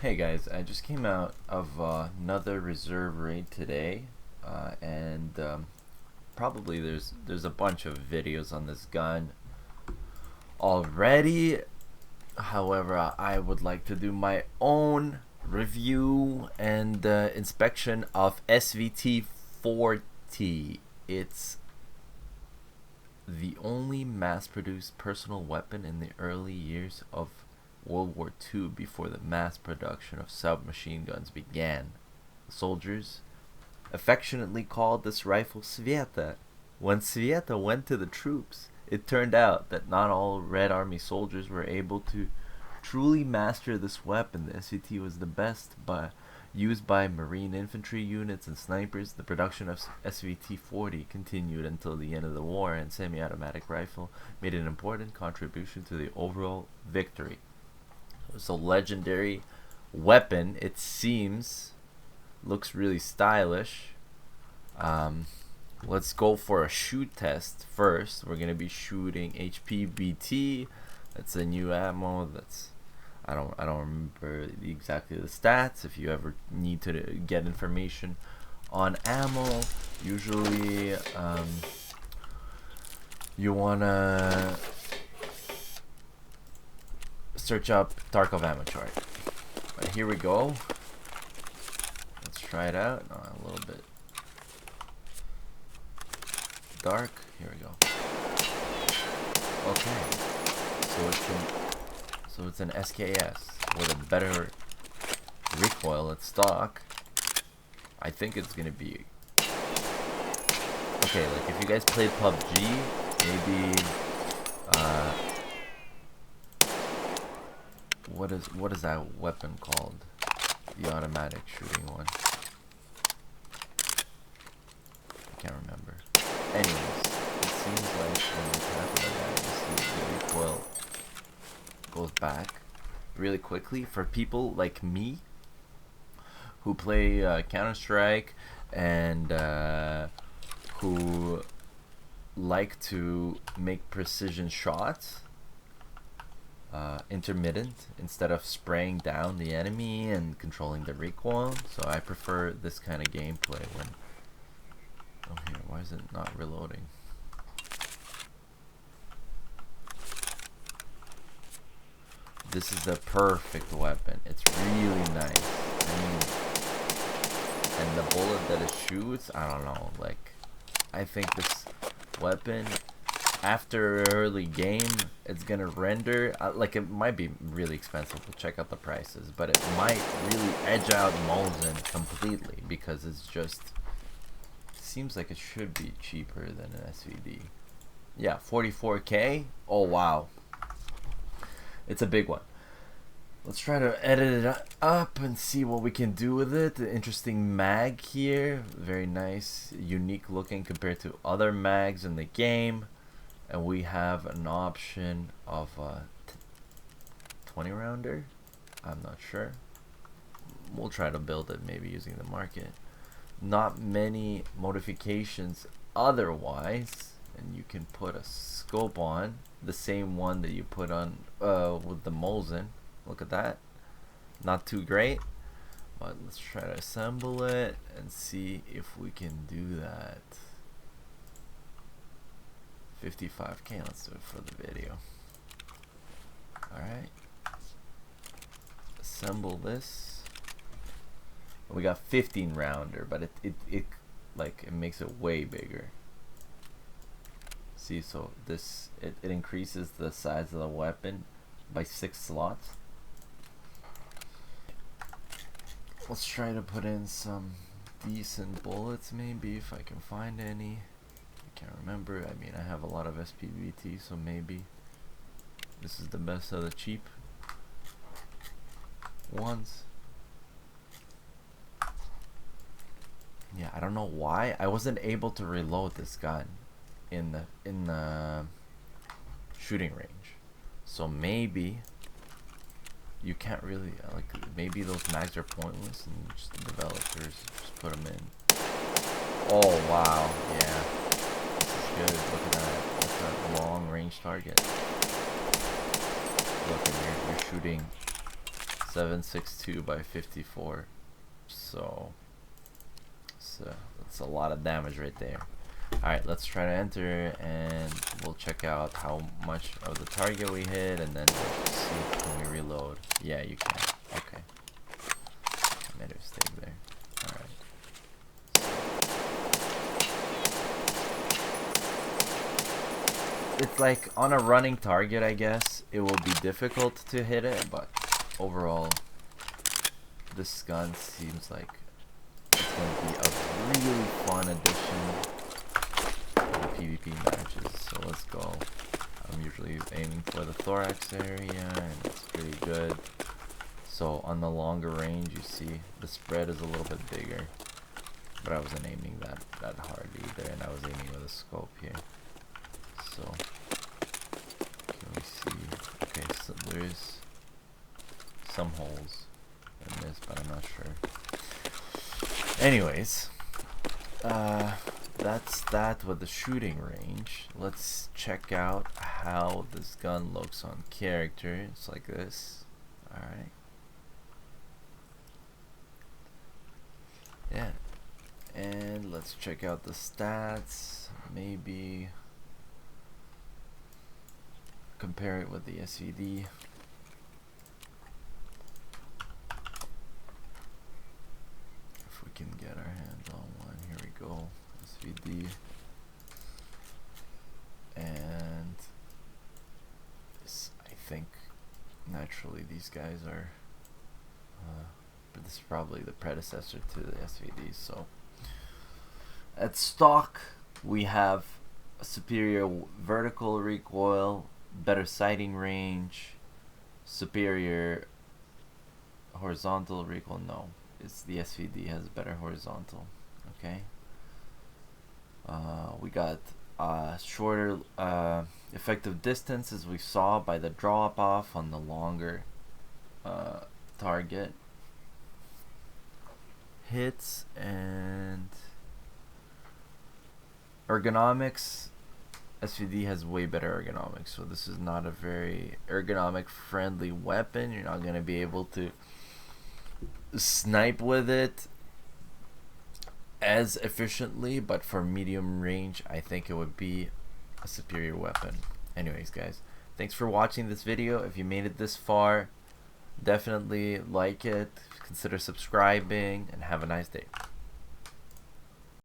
Hey guys, I just came out of another reserve raid today, and probably there's a bunch of videos on this gun already. However, I would like to do my own review and inspection of SVT-40. It's the only mass-produced personal weapon in the early years of World War II before the mass production of submachine guns began. The soldiers affectionately called this rifle Sveta. When Sveta went to the troops, it turned out that not all Red Army soldiers were able to truly master this weapon. The SVT was the best used by Marine infantry units and snipers. The production of SVT-40 continued until the end of the war, and semi-automatic rifle made an important contribution to the overall victory. It's a legendary weapon. It seems looks really stylish. Let's go for a shoot test first. We're gonna be shooting HPBT. That's a new ammo. That's I don't remember exactly the stats. If you ever need to get information on ammo, usually you wanna search up Tarkov ammo chart. But here we go. Let's try it out. A little bit dark. Here we go. Okay. So it's an SKS with a better recoil at stock. I think it's gonna be okay. Like if you guys played PUBG, maybe what is that weapon called? The automatic shooting one. I can't remember. Anyways, it seems like when you tap it like that, you see the recoil goes back really quickly. For people like me who play Counter-Strike and who like to make precision shots, intermittent instead of spraying down the enemy and controlling the recoil. So I prefer this kind of gameplay when here, why is it not reloading? This is the perfect weapon. It's really nice. I mean, and the bullet that it shoots, I don't know, like I think this weapon after early game it's gonna render like it might be really expensive. We'll check out the prices, but it might really edge out Mosin completely because it's just seems like it should be cheaper than an SVD. Yeah, 44K. Oh wow, it's a big one. Let's try to edit it up and see what we can do with it. The interesting mag here, very nice, unique looking compared to other mags in the game. And we have an option of a 20 rounder. I'm not sure. We'll try to build it maybe using the market. Not many modifications otherwise, and you can put a scope on the same one that you put on with the Mosin. Look at that. Not too great, but let's try to assemble it and see if we can do that. 55K, let's do it for the video. Alright, assemble this. We got 15 rounder, but it like it makes it way bigger. See, so this it increases the size of the weapon by 6 slots. Let's try to put in some decent bullets, maybe if I can find any. I can't remember. I mean, I have a lot of SPVT, so maybe this is the best of the cheap ones. Yeah, I don't know why I wasn't able to reload this gun in the shooting range. So maybe you can't really like maybe those mags are pointless and just the developers just put them in. Oh wow, yeah, this is good. Look at that. That's a long range target. Look, and you're shooting 762 by 54. So that's a lot of damage right there. Alright, let's try to enter and we'll check out how much of the target we hit, and then we'll see, can we reload? Yeah, you can. Okay. Made a mistake there. Alright. It's like on a running target, I guess it will be difficult to hit it, but overall this gun seems like it's going to be a really fun addition PvP matches. So let's go. I'm usually aiming for the thorax area and it's pretty good. So on the longer range, you see the spread is a little bit bigger, but I wasn't aiming that hard either, and I was aiming with a scope here. So can we see? Okay, so there's some holes in this, but I'm not sure. Anyways, that's that with the shooting range. Let's check out how this gun looks on character. It's like this. Alright. Yeah. And let's check out the stats. Maybe compare it with the SVD. If we can get our hands on one. Here we go. SVD. And this, I think naturally these guys are but this is probably the predecessor to the SVD. So at stock we have a superior vertical recoil, better sighting range, superior horizontal recoil. No, it's the SVD has better horizontal. Okay. We got shorter effective distance, as we saw by the drop off on the longer target hits, and ergonomics. SVD has way better ergonomics, so this is not a very ergonomic friendly weapon. You're not going to be able to snipe with it as efficiently, but for medium range I think it would be a superior weapon. Anyways guys, thanks for watching this video. If you made it this far, definitely like it, consider subscribing, and have a nice day.